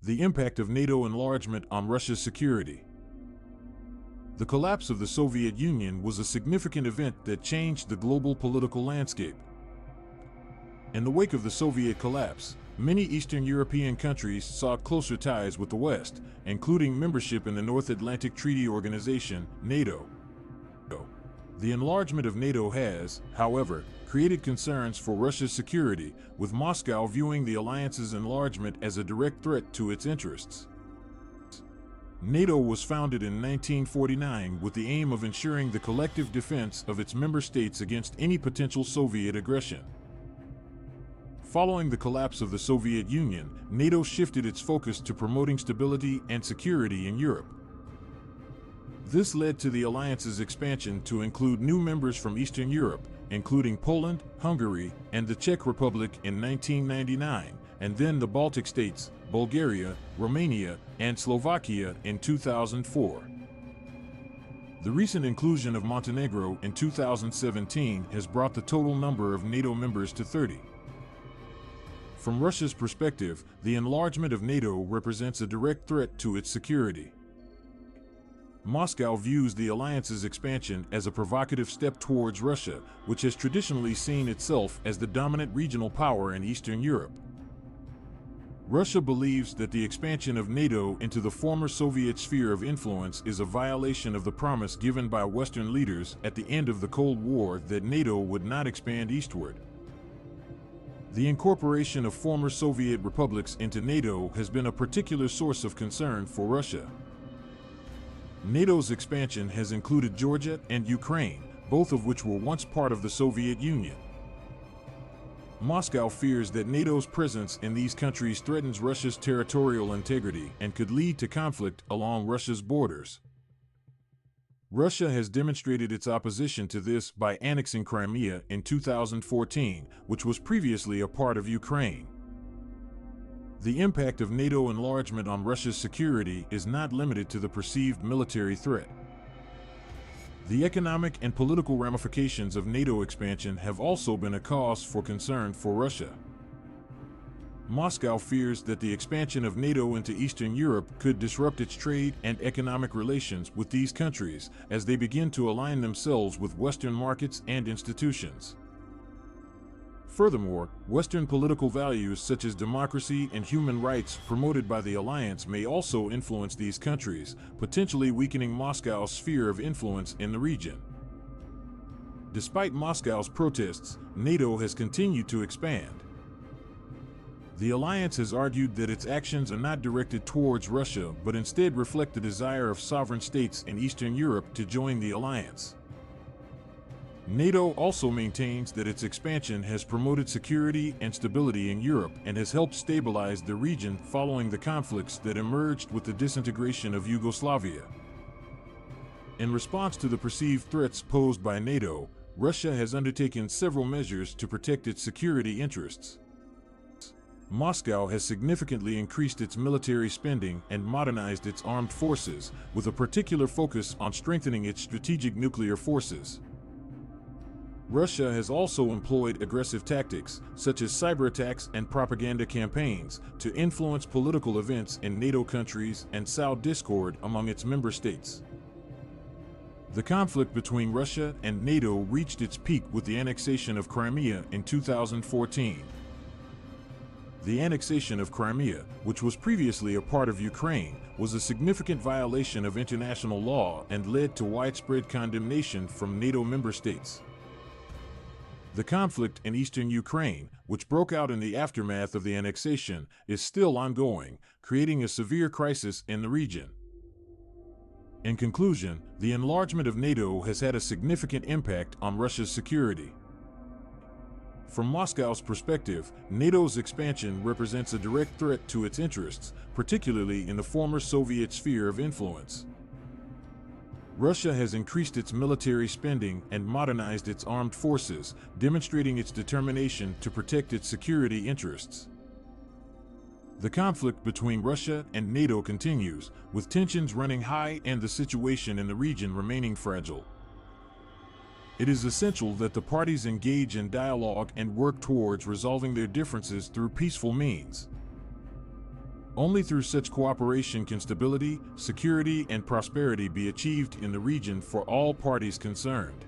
The impact of NATO enlargement on Russia's security. The collapse of the Soviet Union was a significant event that changed the global political landscape. In the wake of the Soviet collapse, many Eastern European countries sought closer ties with the West, including membership in the North Atlantic Treaty Organization, NATO. The enlargement of NATO has, however, created concerns for Russia's security, with Moscow viewing the alliance's enlargement as a direct threat to its interests. NATO was founded in 1949 with the aim of ensuring the collective defense of its member states against any potential Soviet aggression. Following the collapse of the Soviet Union, NATO shifted its focus to promoting stability and security in Europe. This led to the alliance's expansion to include new members from Eastern Europe, including Poland, Hungary, and the Czech Republic in 1999, and then the Baltic states, Bulgaria, Romania, and Slovakia in 2004. The recent inclusion of Montenegro in 2017 has brought the total number of NATO members to 30. From Russia's perspective, the enlargement of NATO represents a direct threat to its security. Moscow views the alliance's expansion as a provocative step towards Russia, which has traditionally seen itself as the dominant regional power in Eastern Europe. Russia believes that the expansion of NATO into the former Soviet sphere of influence is a violation of the promise given by Western leaders at the end of the Cold War that NATO would not expand eastward. The incorporation of former Soviet republics into NATO has been a particular source of concern for Russia. NATO's expansion has included Georgia and Ukraine, both of which were once part of the Soviet Union. Moscow fears that NATO's presence in these countries threatens Russia's territorial integrity and could lead to conflict along Russia's borders. Russia has demonstrated its opposition to this by annexing Crimea in 2014, which was previously a part of Ukraine. The impact of NATO enlargement on Russia's security is not limited to the perceived military threat. The economic and political ramifications of NATO expansion have also been a cause for concern for Russia. Moscow fears that the expansion of NATO into Eastern Europe could disrupt its trade and economic relations with these countries as they begin to align themselves with Western markets and institutions. Furthermore, Western political values such as democracy and human rights promoted by the alliance may also influence these countries, potentially weakening Moscow's sphere of influence in the region. Despite Moscow's protests, NATO has continued to expand. The alliance has argued that its actions are not directed towards Russia but instead reflect the desire of sovereign states in Eastern Europe to join the alliance. NATO also maintains that its expansion has promoted security and stability in Europe and has helped stabilize the region following the conflicts that emerged with the disintegration of Yugoslavia. In response to the perceived threats posed by NATO, Russia has undertaken several measures to protect its security interests. Moscow has significantly increased its military spending and modernized its armed forces, with a particular focus on strengthening its strategic nuclear forces. Russia has also employed aggressive tactics, such as cyber attacks and propaganda campaigns, to influence political events in NATO countries and sow discord among its member states. The conflict between Russia and NATO reached its peak with the annexation of Crimea in 2014. The annexation of Crimea, which was previously a part of Ukraine, was a significant violation of international law and led to widespread condemnation from NATO member states. The conflict in eastern Ukraine, which broke out in the aftermath of the annexation, is still ongoing, creating a severe crisis in the region. In conclusion, the enlargement of NATO has had a significant impact on Russia's security. From Moscow's perspective, NATO's expansion represents a direct threat to its interests, particularly in the former Soviet sphere of influence. Russia has increased its military spending and modernized its armed forces, demonstrating its determination to protect its security interests. The conflict between Russia and NATO continues, with tensions running high and the situation in the region remaining fragile. It is essential that the parties engage in dialogue and work towards resolving their differences through peaceful means. Only through such cooperation can stability, security, and prosperity be achieved in the region for all parties concerned.